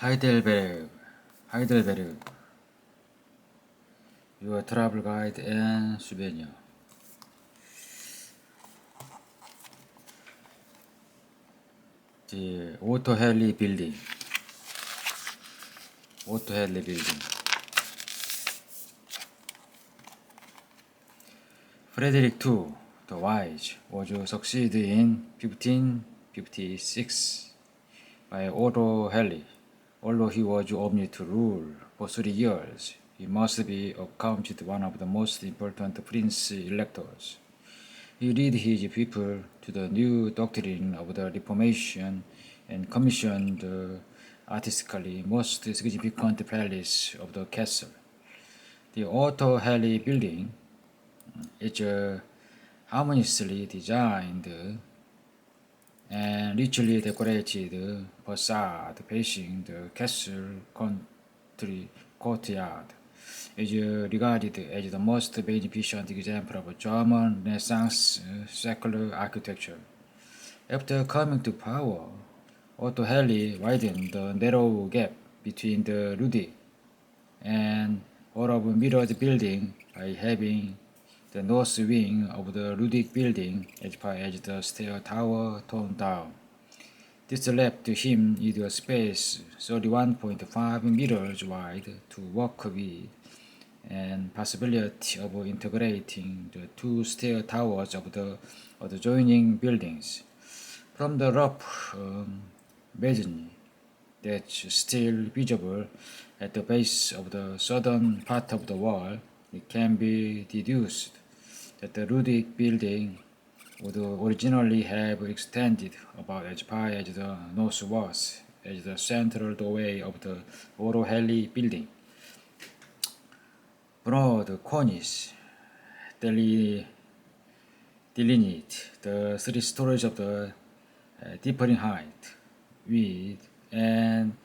Heidelberg, your travel guide and souvenir. The Otto Helley building. Frederick II the Wise was succeeded in 1556 by Otto Helley. Although he was only to rule for 3 years, he must be accounted one of the most important prince electors. He led his people to the new doctrine of the Reformation and commissioned the artistically most significant palace of the castle. The Otto Helley building is harmoniously designed and richly decorated facade facing the castle country courtyard is regarded as the most magnificent example of German Renaissance secular architecture. After coming to power, Otto Helley widened the narrow gap between the Ludwig and Olaf mirrored building by having the north wing of the Ludwig building as far as the stair tower torn down. This left him with a space 31.5 meters wide to work with and possibility of integrating the two stair towers of the adjoining buildings. From the rough mezzanine that's still visible at the base of the southern part of the wall, it can be deduced that the Ludwig building would originally have extended about as far as the northwest as the central doorway of the Otto Helley building. Broad cornice delineate the 3 stories of the differing height, width, and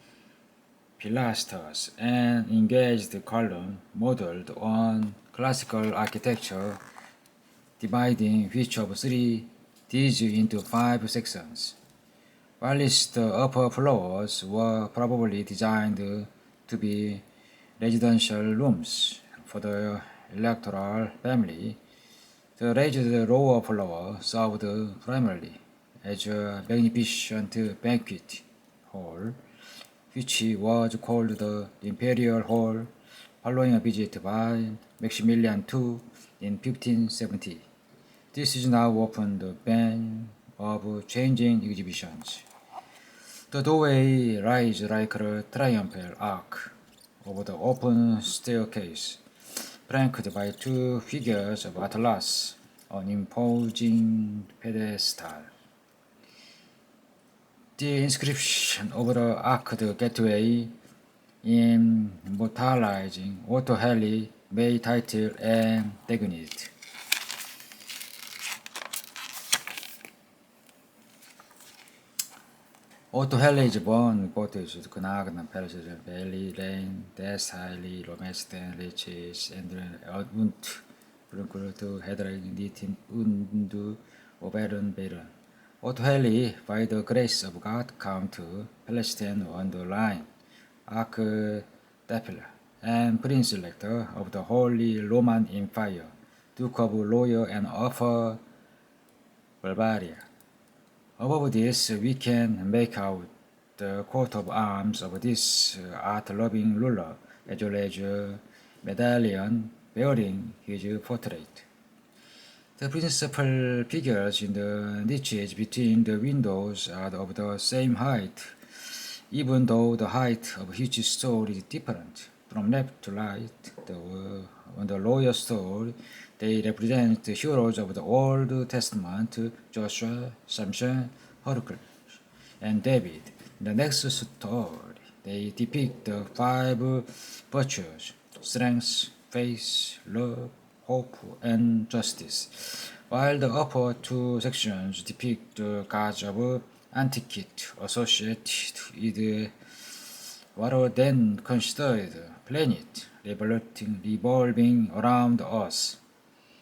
pilasters, and engaged column modeled on classical architecture, dividing each of these into 5 sections. While the upper floors were probably designed to be residential rooms for the electoral family, the raised lower floor served primarily as a magnificent banquet hall, which was called the Imperial Hall following a visit by Maximilian II in 1570. This is now open the ban of changing exhibitions. The doorway rises like a triumphal arch over the open staircase, flanked by 2 figures of Atlas on imposing pedestal. The inscription over the arched gateway immortalizing Otto Helley may title and dignity. Otto Helley is born Gottes Gnaden Persian Valley Lane, Des Highly Romesten Riches and und Brunkult Hedring Nitin und Oberen Beren. Otto Helley, by the grace of God, Count Palestine on the line, Archdeacon and Prince Elector of the Holy Roman Empire, Duke of Loyal and Upper Bavaria. Above this, we can make out the coat of arms of this art-loving ruler, as well as a medallion bearing his portrait. The principal figures in the niches between the windows are of the same height, even though the height of each story is different. From left to right, on the lower story, they represent the heroes of the Old Testament, Joshua, Samson, Hercules, and David. In the next story, they depict the 5 virtues: strength, faith, love, hope, and justice, while the upper 2 sections depict the gods of antiquity associated with what are then considered planets revolving around us,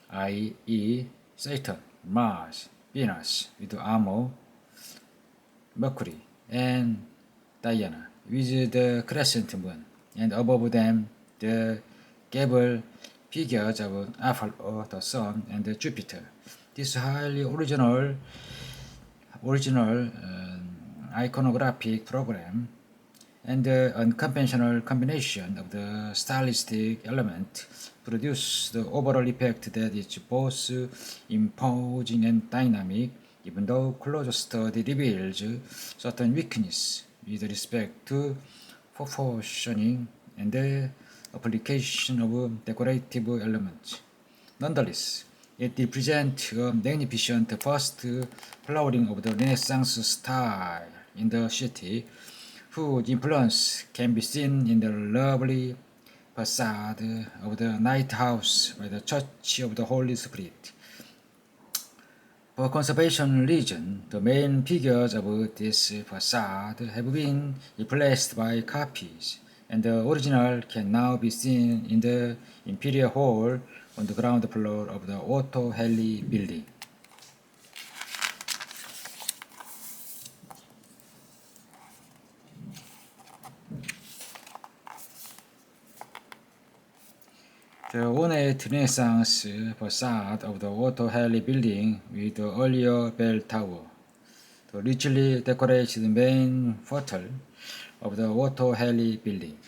i.e. Saturn, Mars, Venus with armor, Mercury, and Diana with the crescent moon, and above them the gable figures of Apollo, the Sun, and Jupiter. This highly original iconographic program and the unconventional combination of the stylistic element produce the overall effect that is both imposing and dynamic, even though closer study reveals certain weakness with respect to proportioning and the application of decorative elements. Nonetheless, it represents a magnificent first flowering of the Renaissance style in the city, whose influence can be seen in the lovely facade of the lighthouse by the Church of the Holy Spirit. For conservation reasons, the main figures of this facade have been replaced by copies, and the original can now be seen in the Imperial Hall on the ground floor of the Otto Halley building. The ornate Renaissance facade of the Otto Halley building with the earlier bell tower, the richly decorated main portal of the Otto Halley building.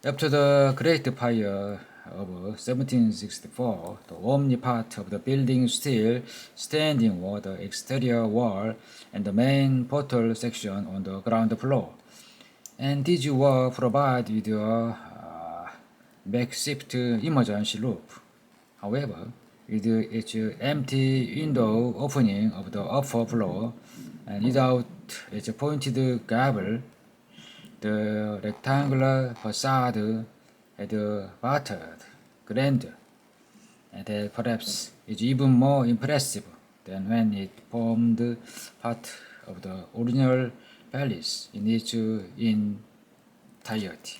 After the Great Fire of 1764, the only part of the building still standing were the exterior wall and the main portal section on the ground floor, and these were provided with a makeshift emergency roof. However, with its empty window opening of the upper floor and without its pointed gable, the rectangular facade had a battered grandeur, and that perhaps is even more impressive than when it formed part of the original palace in its entirety.